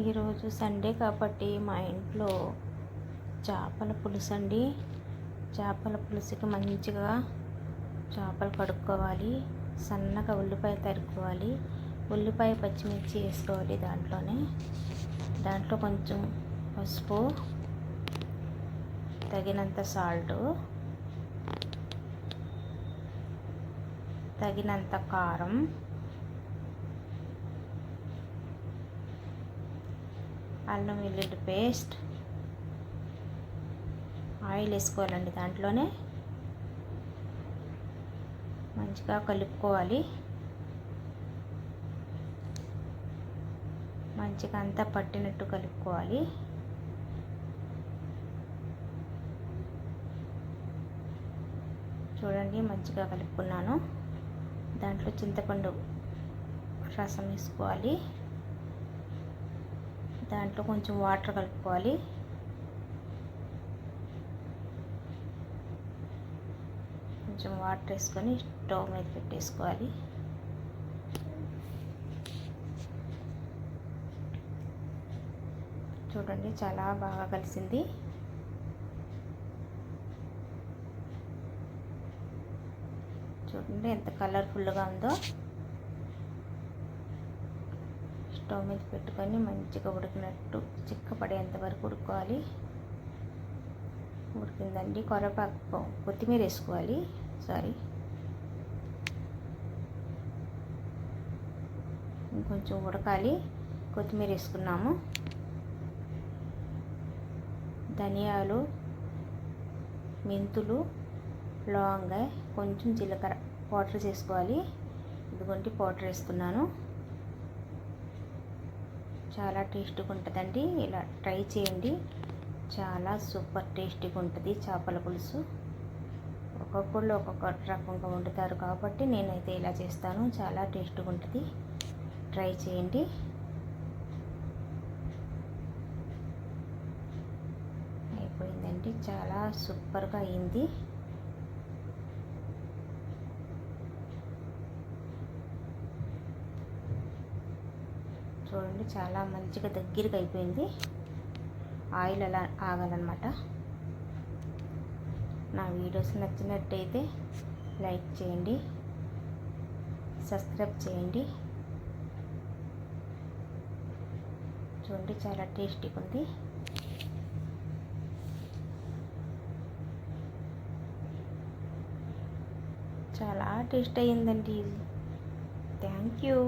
ఈరోజు సండే కాబట్టి మా ఇంట్లో చేపల పులుసు అండి. చేపల పులుసుకి మంచిగా చేపలు కడుక్కోవాలి, సన్నగా ఉల్లిపాయ తరుక్కోవాలి, ఉల్లిపాయ పచ్చిమిర్చి వేసుకోవాలి. దాంట్లో కొంచెం పసుపు, తగినంత సాల్ట్, తగినంత కారం, అల్లం వెల్లుల్లి పేస్ట్, ఆయిల్ వేసుకోవాలండి. దాంట్లోనే మంచిగా కలుపుకోవాలి. మంచిగా అంతా పట్టినట్టు కలుపుకోవాలి. చూడండి, మంచిగా కలుపుకున్నాను. దాంట్లో చింతపండు రసం వేసుకోవాలి. దాంట్లో కొంచెం వాటర్ కలుపుకోవాలి. కొంచెం వాటర్ వేసుకొని స్టవ్ మీద పెట్టేసుకోవాలి. చూడండి, చాలా బాగా కలిసింది. చూడండి ఎంత కలర్ఫుల్గా ఉందో. స్టవ్ మీద పెట్టుకొని మంచిగా ఉడికినట్టు చిక్కపడేంత వరకు ఉడుకోవాలి. ఉడికిందండి. కరివేపాకు, కొత్తిమీర వేసుకోవాలి. ఇంకొంచెం ఉడకాలి. కొత్తిమీర వేసుకున్నాము. ధనియాలు, మెంతులు, లవంగా, కొంచెం జీలకర్ర పౌడర్ చేసుకోవాలి. ఇదిగోండి పౌడర్ వేసుకున్నాను. చాలా టేస్టీగా ఉంటుందండి. ఇలా ట్రై చేయండి. చాలా సూపర్ టేస్టీగా ఉంటుంది చేపల పులుసు. ఒక్కొక్కళ్ళు ఒక్కొక్క రకంగా వండుతారు కాబట్టి నేనైతే ఇలా చేస్తాను. చాలా టేస్టీగా ఉంటుంది. ట్రై చేయండి. అయిపోయిందండి. చాలా సూపర్గా అయింది. చూడండి, చాలా మంచిగా దగ్గరికి అయిపోయింది. ఆయిల్ అలా ఆగాలన్నమాట. నా వీడియోస్ నచ్చినట్టయితే లైక్ చేయండి, సబ్స్క్రైబ్ చేయండి. చూడండి, చాలా టేస్టీగా ఉంది. చాలా టేస్ట్ అయ్యిందండి. Thank you.